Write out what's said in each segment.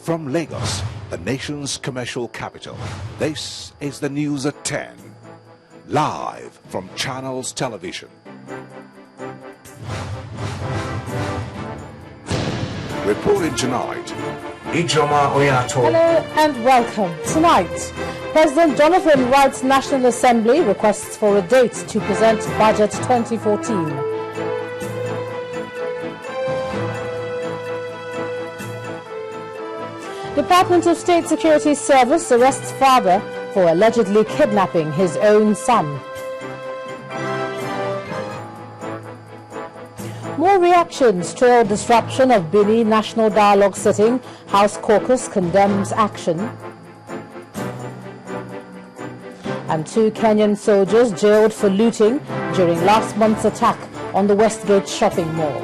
From Lagos, the nation's commercial capital, this is the news at 10, live from Channels Television. Reporting tonight, Hello and welcome. Tonight, President Jonathan Wright's National Assembly requests for a date to present Budget 2014. Department of State Security Service arrests father for allegedly kidnapping his own son. More reactions to disruption of Bini National Dialogue sitting. House caucus condemns action. And 2 Kenyan soldiers jailed for looting during last month's attack on the Westgate shopping mall.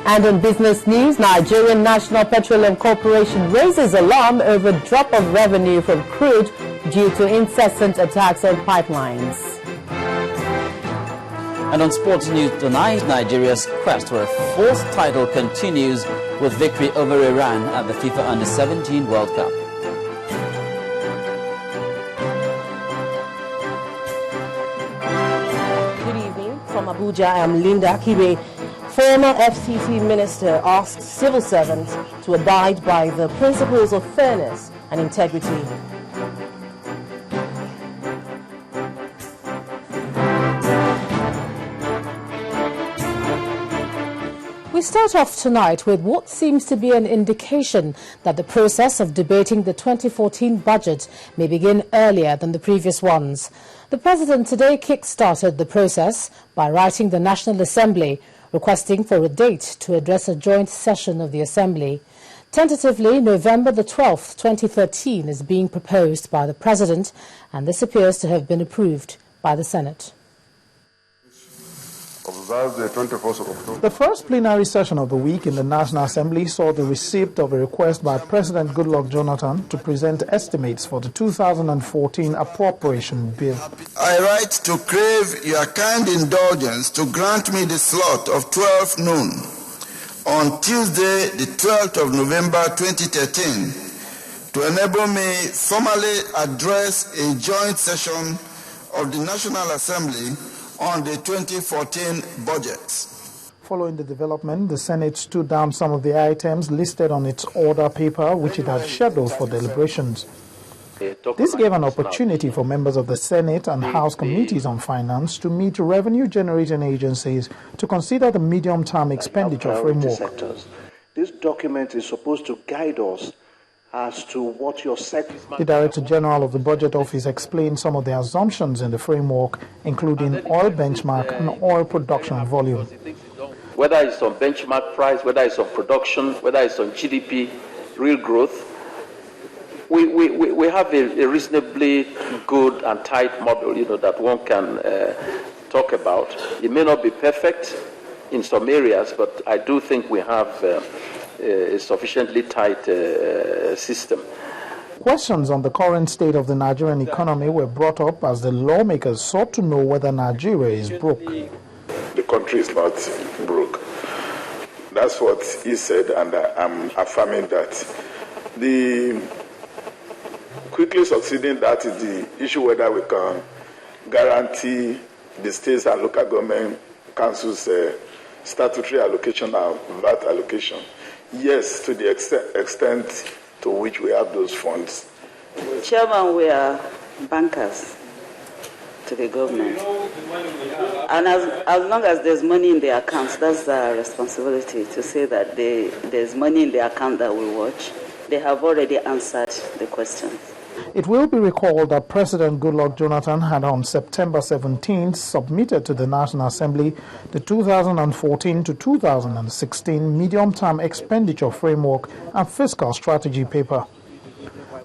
And in business news, Nigerian National Petroleum Corporation raises alarm over drop of revenue from crude due to incessant attacks on pipelines. And on sports news tonight, Nigeria's quest for a 4th title continues with victory over Iran at the FIFA Under-17 World Cup. Good evening. From Abuja, I am Linda Kibe. Former FCT minister asked civil servants to abide by the principles of fairness and integrity. We start off tonight with what seems to be an indication that the process of debating the 2014 budget may begin earlier than the previous ones. The President today kick-started the process by writing the National Assembly, requesting for a date to address a joint session of the Assembly. Tentatively, November the 12th, 2013 is being proposed by the President, and this appears to have been approved by the Senate. Observe the 21st of October. The first plenary session of the week in the National Assembly saw the receipt of a request by President Goodluck Jonathan to present estimates for the 2014 appropriation bill. I write to crave your kind indulgence to grant me the slot of 12 noon on Tuesday, the 12th of November 2013, to enable me formally address a joint session of the National Assembly on the 2014 budget. Following the development, the Senate stood down some of the items listed on its order paper, which it had scheduled for deliberations. This gave an opportunity for members of the Senate and House Committees on Finance to meet revenue-generating agencies to consider the medium-term expenditure framework. This document is supposed to guide us as to what your sector... The Director General of the Budget Office explained some of the assumptions in the framework, including oil benchmark and oil production volume. Whether it's on benchmark price, whether it's on production, whether it's on GDP, real growth, we have a reasonably good and tight model, that one can talk about. It may not be perfect in some areas, but I do think we have a sufficiently tight system. Questions on the current state of the Nigerian economy were brought up as the lawmakers sought to know whether Nigeria is broke. The country is not broke. That's what he said, and I'm affirming that. The quickly succeeding, that is the issue whether we can guarantee the states and local government councils statutory allocation and VAT allocation. Yes, to the extent to which we have those funds. Chairman, we are bankers to the government. And as long as there's money in the accounts, that's our responsibility to say that there's money in the account that we watch. They have already answered the questions. It will be recalled that President Goodluck Jonathan had on September 17th submitted to the National Assembly the 2014 to 2016 Medium-Term Expenditure Framework and Fiscal Strategy paper.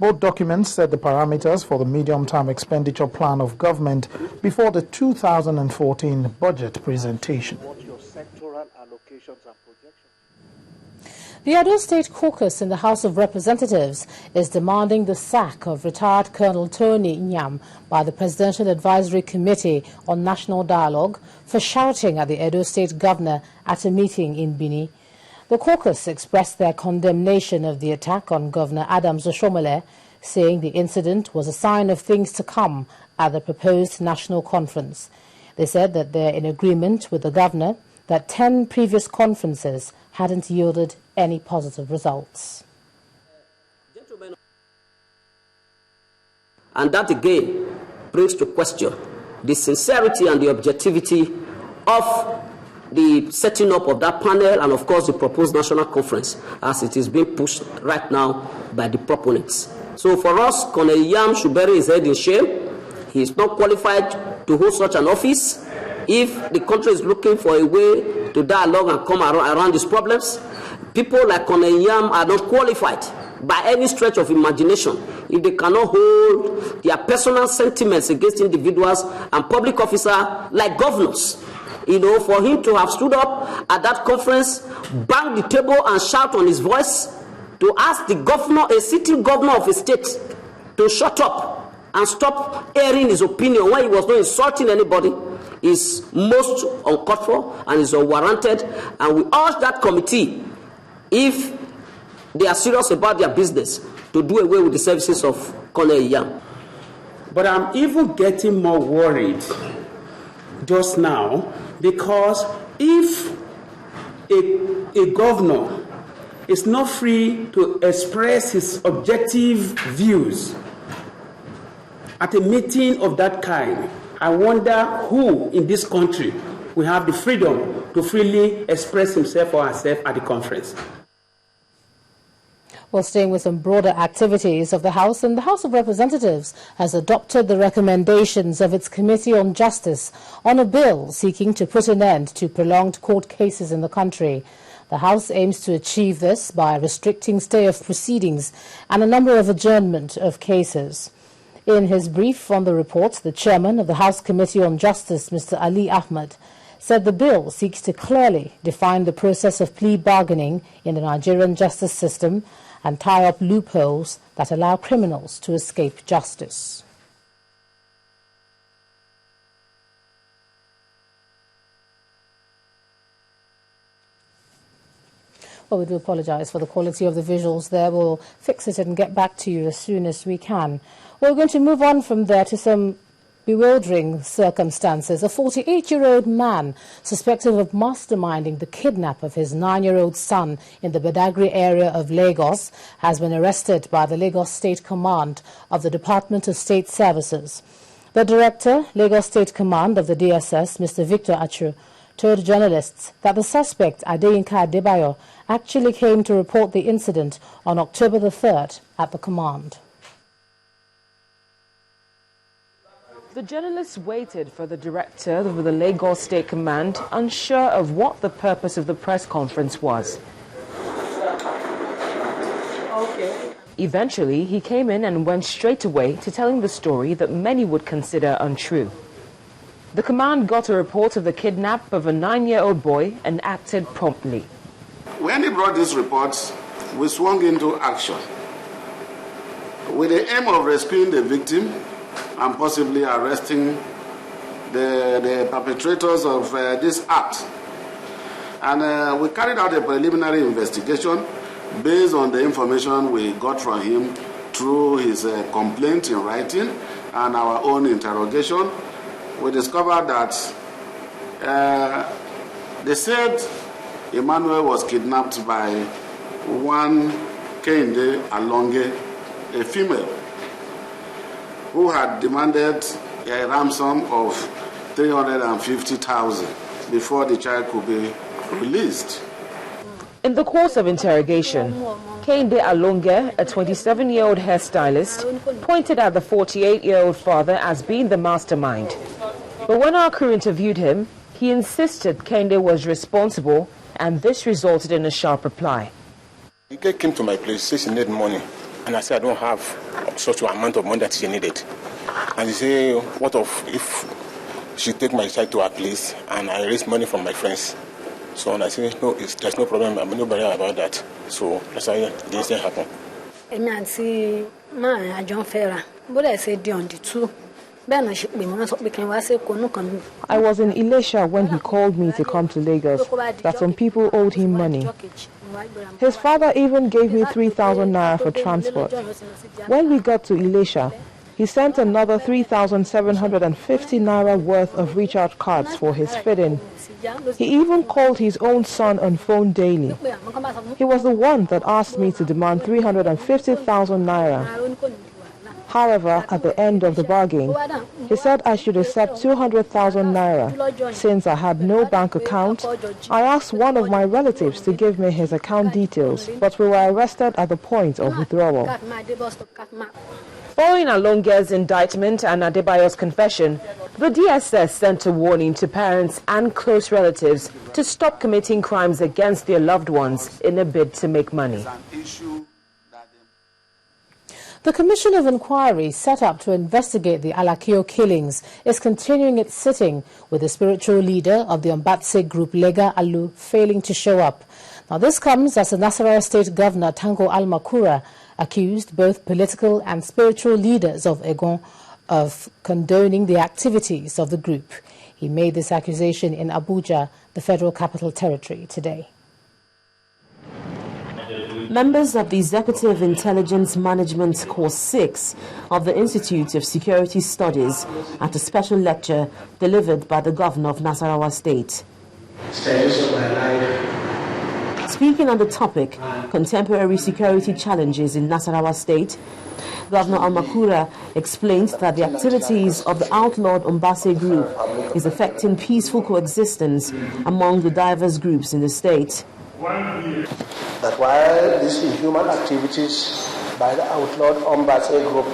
Both documents set the parameters for the medium-term expenditure plan of government before the 2014 budget presentation. The Edo State Caucus in the House of Representatives is demanding the sack of retired Colonel Tony Nyam by the Presidential Advisory Committee on National Dialogue for shouting at the Edo State Governor at a meeting in Bini. The caucus expressed their condemnation of the attack on Governor Adams Oshomole, saying the incident was a sign of things to come at the proposed national conference. They said that they're in agreement with the governor that 10 previous conferences hadn't yielded any positive results. And that again brings to question the sincerity and the objectivity of the setting up of that panel and, of course, the proposed national conference as it is being pushed right now by the proponents. So for us, Colonel Yam should bury his head in shame. He is not qualified to hold such an office. If the country is looking for a way to dialogue and come around these problems, people like Colonel Yam are not qualified by any stretch of imagination if they cannot hold their personal sentiments against individuals and public officers like governors. You know, for him to have stood up at that conference, bang the table and shout on his voice to ask the governor, a sitting governor of a state, to shut up and stop airing his opinion when he was not insulting anybody is most uncalled for and is unwarranted. And we urge that committee, if they are serious about their business, to do away with the services of Colonel Yam. But I'm even getting more worried just now, because if a governor is not free to express his objective views at a meeting of that kind, I wonder who in this country will have the freedom to freely express himself or herself at the conference. Well, staying with some broader activities of the House, and the House of Representatives has adopted the recommendations of its Committee on Justice on a bill seeking to put an end to prolonged court cases in the country. The House aims to achieve this by restricting stay of proceedings and a number of adjournment of cases. In his brief on the report, the chairman of the House Committee on Justice, Mr. Ali Ahmed, said the bill seeks to clearly define the process of plea bargaining in the Nigerian justice system and tie up loopholes that allow criminals to escape justice. Well, we do apologize for the quality of the visuals there. We'll fix it and get back to you as soon as we can. We're going to move on from there to some bewildering circumstances. A 48-year-old man suspected of masterminding the kidnap of his 9-year-old son in the Badagry area of Lagos has been arrested by the Lagos State Command of the Department of State Services. The director, Lagos State Command of the DSS, Mr. Victor Achu, told journalists that the suspect, Adeyinka Adebayo, actually came to report the incident on October the 3rd at the command. The journalists waited for the director of the Lagos State Command, unsure of what the purpose of the press conference was. Eventually, he came in and went straight away to telling the story that many would consider untrue. The command got a report of the kidnap of a 9-year-old boy and acted promptly. When he brought this report, we swung into action with the aim of rescuing the victim and possibly arresting the perpetrators of this act. And we carried out a preliminary investigation based on the information we got from him through his complaint in writing and our own interrogation. We discovered that they said Emmanuel was kidnapped by one Kehinde Alonge, a female, who had demanded a ransom of 350,000 before the child could be released. In the course of interrogation, Kehinde Alonge, a 27-year-old hairstylist, pointed at the 48-year-old father as being the mastermind. But when our crew interviewed him, he insisted Kehinde was responsible, and this resulted in a sharp reply. He came to my place, says he needed money, and I said I don't have such an amount of money that she needed. And he said, what if she take my child to her place and I raise money from my friends? So and I said, no, there's no problem, I'm nobody about that. So that's why the incident happened. I see my John Ferra, but I said on the two. I was in Elisha when he called me to come to Lagos, that some people owed him money. His father even gave me 3,000 naira for transport. When we got to Elisha, he sent another 3,750 naira worth of recharge cards for his feeding. He even called his own son on phone daily. He was the one that asked me to demand 350,000 naira. However, at the end of the bargain, he said I should accept 200,000 naira. Since I had no bank account, I asked one of my relatives to give me his account details, but we were arrested at the point of withdrawal. Following Alonge's indictment and Adebayo's confession, the DSS sent a warning to parents and close relatives to stop committing crimes against their loved ones in a bid to make money. The Commission of Inquiry set up to investigate the al-makura killings is continuing its sitting, with the spiritual leader of the Ombatse group, Lega Alu, failing to show up. Now, this comes as the Nasarawa State Governor, Tanko al-Makura, accused both political and spiritual leaders of Egon of condoning the activities of the group. He made this accusation in Abuja, the Federal Capital Territory, today. Members of the Executive Intelligence Management Course 6 of the Institute of Security Studies at a special lecture delivered by the Governor of Nasarawa State. Speaking on the topic, Contemporary Security Challenges in Nasarawa State, Governor al-Makura explained that the activities of the outlawed Ombase group is affecting peaceful coexistence among the diverse groups in the state. That while these inhuman activities by the outlawed Ombase group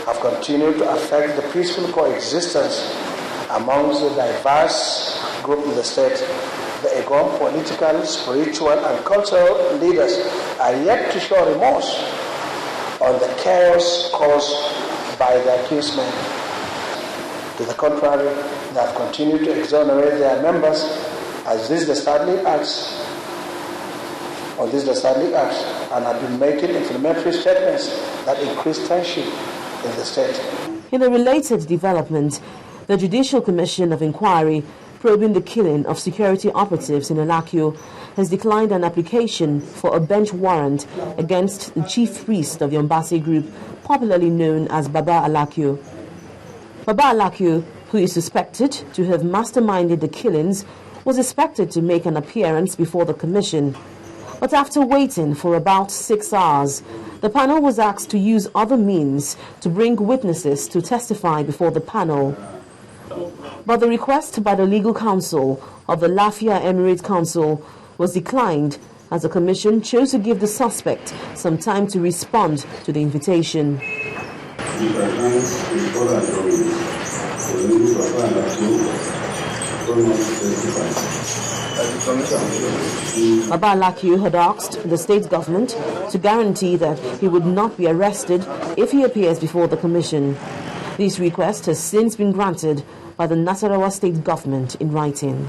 have continued to affect the peaceful coexistence amongst the diverse group in the state, the Egon political, spiritual and cultural leaders are yet to show remorse on the chaos caused by the accused men. To the contrary, they have continued to exonerate their members as these dastardly acts and have been making inflammatory statements that increase tension in the state. In a related development, the Judicial Commission of Inquiry probing the killing of security operatives in al-makura has declined an application for a bench warrant against the chief priest of the Ombase group, popularly known as Baba al-makura. Baba al-makura, who is suspected to have masterminded the killings, was expected to make an appearance before the commission. But after waiting for about 6 hours, the panel was asked to use other means to bring witnesses to testify before the panel. But the request by the legal counsel of the Lafia Emirate Council was declined, as the commission chose to give the suspect some time to respond to the invitation. Baba al-makura had asked the state government to guarantee that he would not be arrested if he appears before the commission. This request has since been granted by the Nasarawa state government in writing.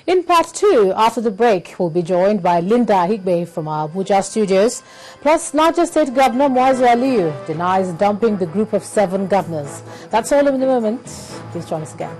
In part 2, after the break, we'll be joined by Linda Higbe from our Abuja studios. Plus, Niger State Governor Muazu Aliyu denies dumping the group of 7 governors. That's all in the moment. Please join us again.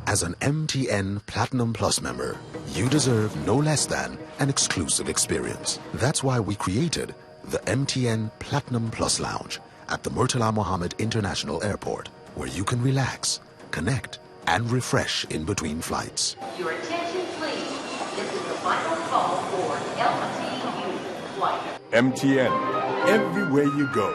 As an MTN Platinum Plus member, you deserve no less than an exclusive experience. That's why we created the MTN Platinum Plus Lounge at the Murtala Mohammed International Airport, where you can relax, connect, and refresh in between flights. Your attention, please. This is the final call for LTU flight. MTN, everywhere you go.